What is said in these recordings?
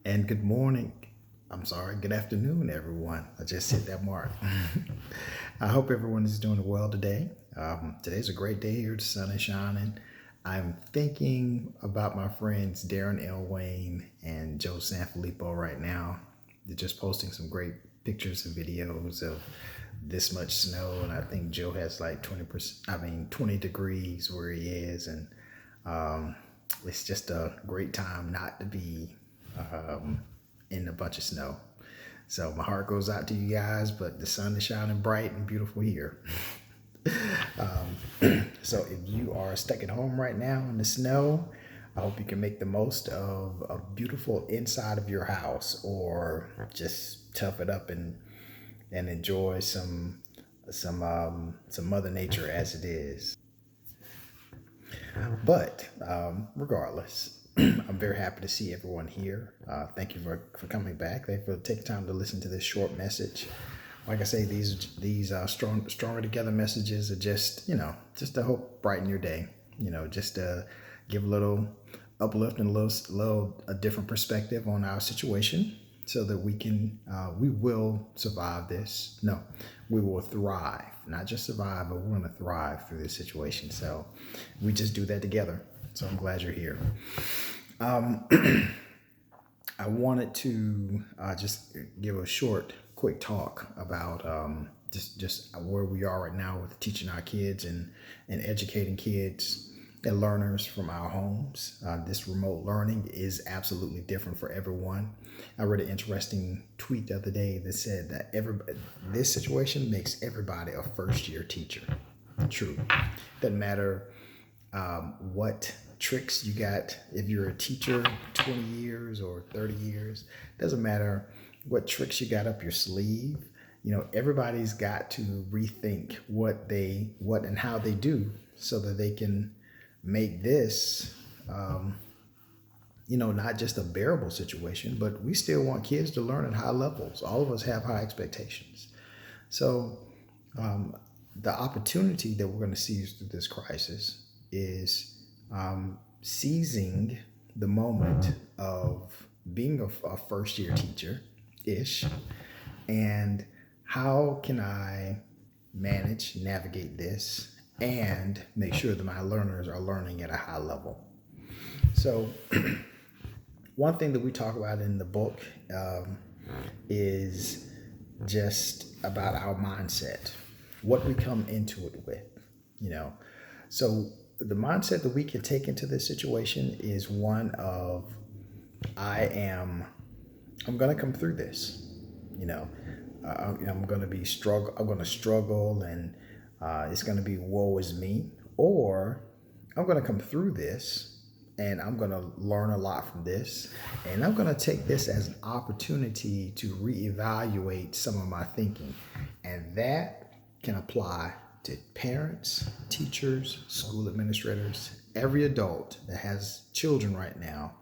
And good morning. I'm sorry, good afternoon, everyone. I just hit that mark. I hope everyone is doing well today. Today's a great day here. The sun is shining. I'm thinking about my friends Darren Elwayne and Joe Sanfilippo right now. They're just posting some great pictures and videos of this much snow, and I think Joe has like 20%. 20 degrees where he is, and um, it's just a great time not to be um, in a bunch of snow. So my heart goes out to you guys, but the sun is shining bright and beautiful here. So if you are stuck at home right now in the snow, I hope you can make the most of a beautiful inside of your house, or just tough it up and enjoy some Mother Nature as it is. But regardless, I'm very happy to see everyone here. Thank you for coming back. Thank you for taking time to listen to this short message. Like I say, these stronger together messages are just to help brighten your day. Just to give a little uplift and a different perspective on our situation, so that we will survive this. No, we will thrive. Not just survive, but we're going to thrive through this situation. So we just do that together. So I'm glad you're here. I wanted to just give a quick talk about just where we are right now with teaching our kids and educating kids and learners from our homes. This remote learning is absolutely different for everyone. I read an interesting tweet the other day that said that this situation makes everybody a first year teacher. True. Doesn't matter what tricks you got. If you're a teacher 20 years or 30 years, doesn't matter what tricks you got up your sleeve. Everybody's got to rethink what and how they do, so that they can make this not just a bearable situation, but we still want kids to learn at high levels. All of us have high expectations. So the opportunity that we're going to seize through this crisis is seizing the moment of being a first year teacher ish, and how can I navigate this and make sure that my learners are learning at a high level. So one thing that we talk about in the book is just about our mindset, what we come into it with, you know. So the mindset that we can take into this situation is one of I'm gonna come through this, you know. I'm gonna I'm gonna struggle, and it's gonna be woe is me, or I'm gonna come through this and I'm going to learn a lot from this. And I'm going to take this as an opportunity to reevaluate some of my thinking. And that can apply to parents, teachers, school administrators, every adult that has children right now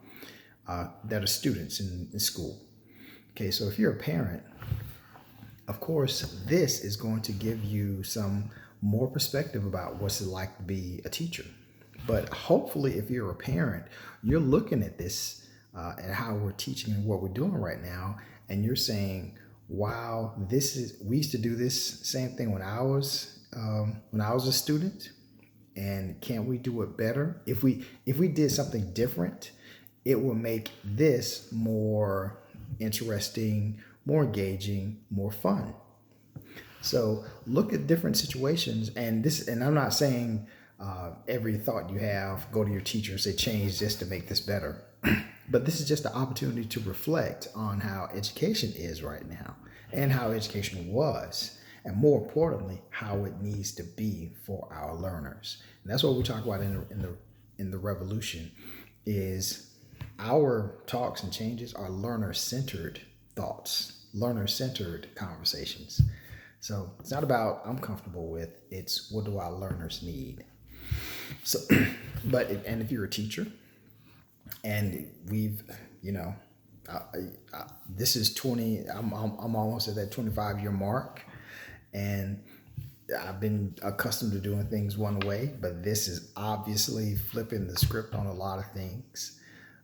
that are students in school. Okay, so if you're a parent, of course, this is going to give you some more perspective about what's it like to be a teacher. But hopefully, if you're a parent, you're looking at this and how we're teaching and what we're doing right now, and you're saying, "Wow, we used to do this same thing when I was a student, and can't we do it better? If we did something different, it will make this more interesting, more engaging, more fun." So look at different situations, and I'm not saying every thought you have, go to your teacher and say, change this to make this better. But this is just an opportunity to reflect on how education is right now, and how education was, and more importantly, how it needs to be for our learners. And that's what we talk about in the revolution. Is our talks and changes are learner-centered thoughts, learner-centered conversations. So it's not about I'm comfortable with, it's what do our learners need. So, and if you're a teacher, and we've, you know, this is 20. I'm almost at that 25-year mark, and I've been accustomed to doing things one way, but this is obviously flipping the script on a lot of things.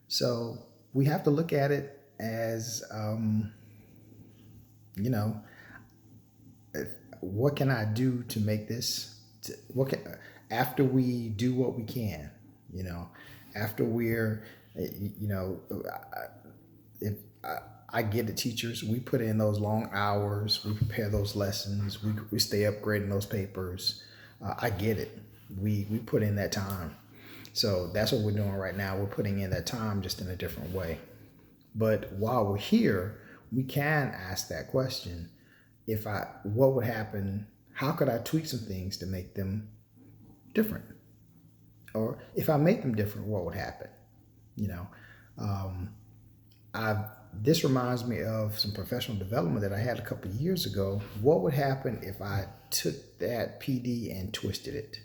So we have to look at it as, you know, what can I do to make this? After we do what we can, you know, after we're, you know, if I get it, teachers, we put in those long hours, we prepare those lessons, we stay upgrading those papers. I get it. We put in that time. So that's what we're doing right now. We're putting in that time just in a different way. But while we're here, we can ask that question. What would happen? How could I tweak some things to make them different? Or if I make them different, what would happen? You know, this reminds me of some professional development that I had a couple of years ago. What would happen if I took that PD and twisted it?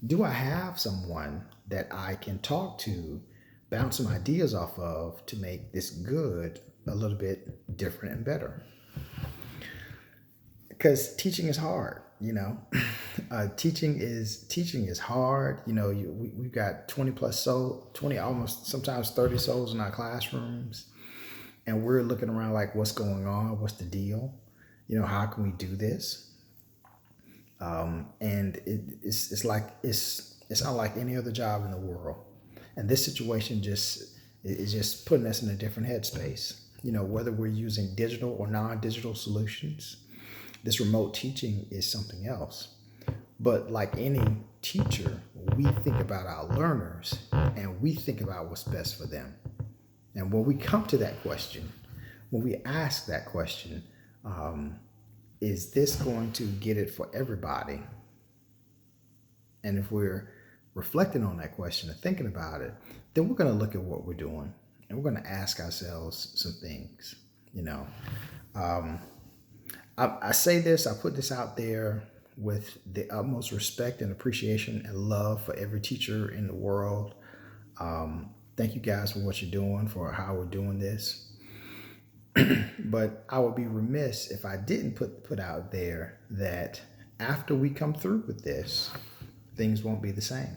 Do I have someone that I can talk to, bounce some ideas off of to make this good a little bit different and better? Because teaching is hard, you know. Teaching is hard. You know, we've got 20 almost sometimes 30 souls in our classrooms, and we're looking around like, what's going on? What's the deal? You know, how can we do this? And it's like it's not like any other job in the world. And this situation is just putting us in a different headspace. You know, whether we're using digital or non-digital solutions, this remote teaching is something else. But like any teacher, we think about our learners and we think about what's best for them. And when we come to that question, when we ask that question, is this going to get it for everybody? And if we're reflecting on that question and thinking about it, then we're going to look at what we're doing and we're going to ask ourselves some things. You know, I say this, I put this out there with the utmost respect and appreciation and love for every teacher in the world. Thank you guys for what you're doing, for how we're doing this. But I would be remiss if I didn't put out there that after we come through with this, things won't be the same.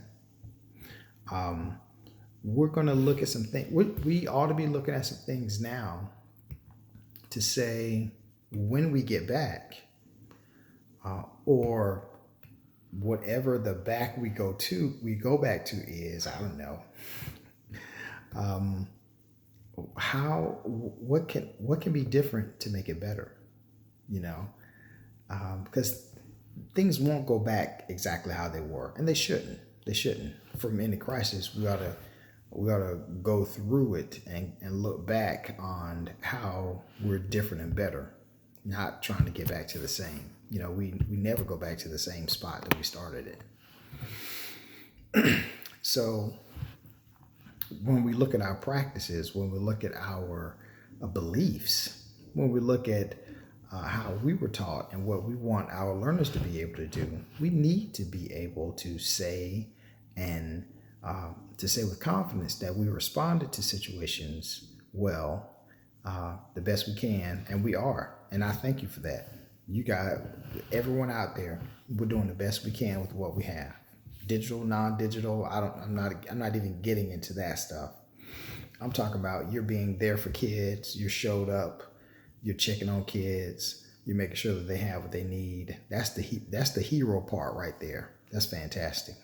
We're going to look at some things. We ought to be looking at some things now to say when we get back, or whatever the back we go back to is, I don't know. What can be different to make it better? You know, because things won't go back exactly how they were, and they shouldn't. From any crisis, we ought to go through it and look back on how we're different and better, not trying to get back to the same. You know, we never go back to the same spot that we started in. So when we look at our practices, when we look at our beliefs, when we look at how we were taught and what we want our learners to be able to do, we need to be able to say with confidence that we responded to situations well, the best we can, and we are. And I thank you for that. You got everyone out there. We're doing the best we can with what we have. Digital, non-digital. I'm not even getting into that stuff. I'm talking about you're being there for kids. You showed up. You're checking on kids. You're making sure that they have what they need. That's the hero part right there. That's fantastic.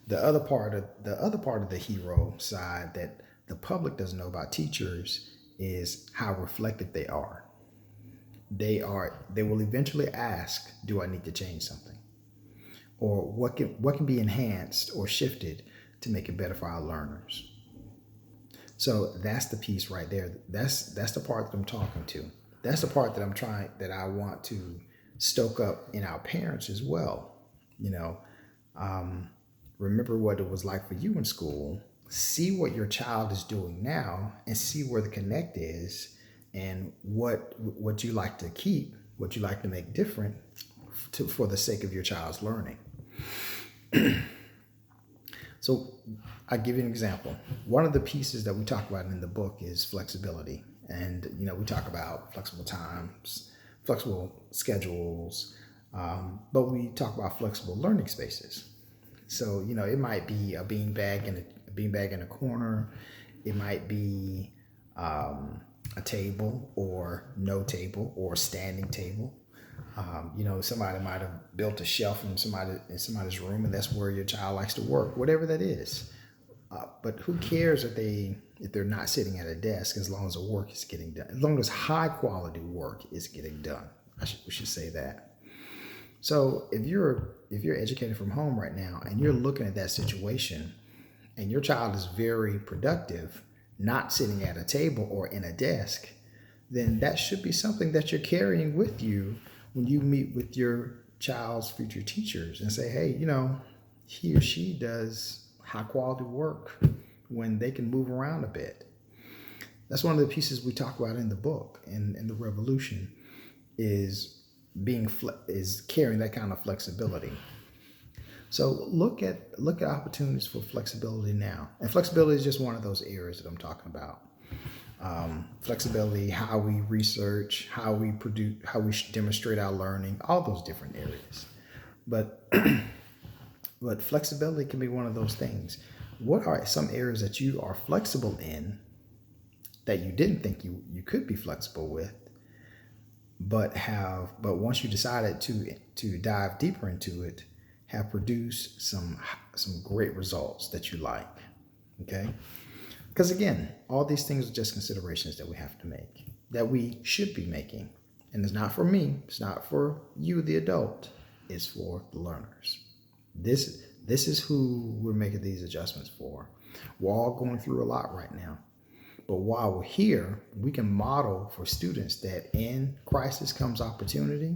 The other part of the hero side that the public doesn't know about teachers is how reflective they are. They will eventually ask, do I need to change something? Or what can be enhanced or shifted to make it better for our learners? So that's the piece right there. That's the part that I'm talking to. That's the part that I want to stoke up in our parents as well. You know, remember what it was like for you in school. See what your child is doing now and see where the connect is and what you like to keep, what you like to make different for the sake of your child's learning. So I'll give you an example. One of the pieces that we talk about in the book is flexibility. And, you know, we talk about flexible times, flexible schedules, but we talk about flexible learning spaces. So, you know, it might be a beanbag in a corner. It might be a table or no table or standing table. Somebody might have built a shelf in somebody's room, and that's where your child likes to work, whatever that is. But who cares if they're not sitting at a desk, as long as the work is getting done, as long as high quality work is getting done. We should say that. So if you're educated from home right now and you're looking at that situation, and your child is very productive, not sitting at a table or in a desk, then that should be something that you're carrying with you when you meet with your child's future teachers and say, hey, he or she does high quality work when they can move around a bit. That's one of the pieces we talk about in the book, and in the Revolution, is carrying that kind of flexibility. So look at opportunities for flexibility now, and flexibility is just one of those areas that I'm talking about. Flexibility, how we research, how we produce, how we demonstrate our learning, all those different areas. But but flexibility can be one of those things. What are some areas that you are flexible in that you didn't think you could be flexible with, but once you decided to dive deeper into it, have produced some great results that you like? Okay? Because again, all these things are just considerations that we have to make, that we should be making. And it's not for me, it's not for you, the adult, it's for the learners. This is who we're making these adjustments for. We're all going through a lot right now. But while we're here, we can model for students that in crisis comes opportunity,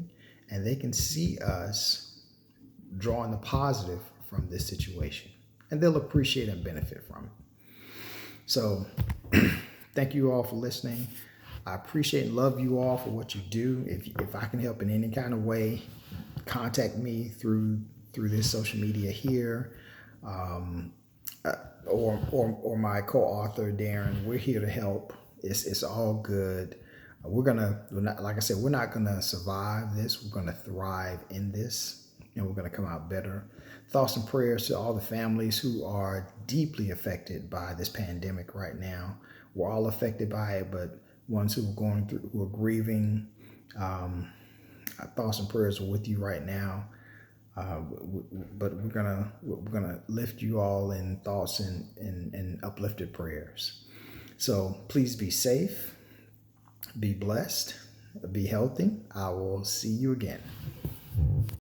and they can see us drawing the positive from this situation, and they'll appreciate and benefit from it. So thank you all for listening. I appreciate and love you all for what you do. If I can help in any kind of way, contact me through this social media here, or my co-author Darren. We're here to help. It's all good. Like I said, we're not gonna survive this. We're gonna thrive in this, and we're gonna come out better. Thoughts and prayers to all the families who are deeply affected by this pandemic right now. We're all affected by it, but ones who are grieving, thoughts and prayers are with you right now. But we're gonna lift you all in thoughts and uplifted prayers. So please be safe, be blessed, be healthy. I will see you again.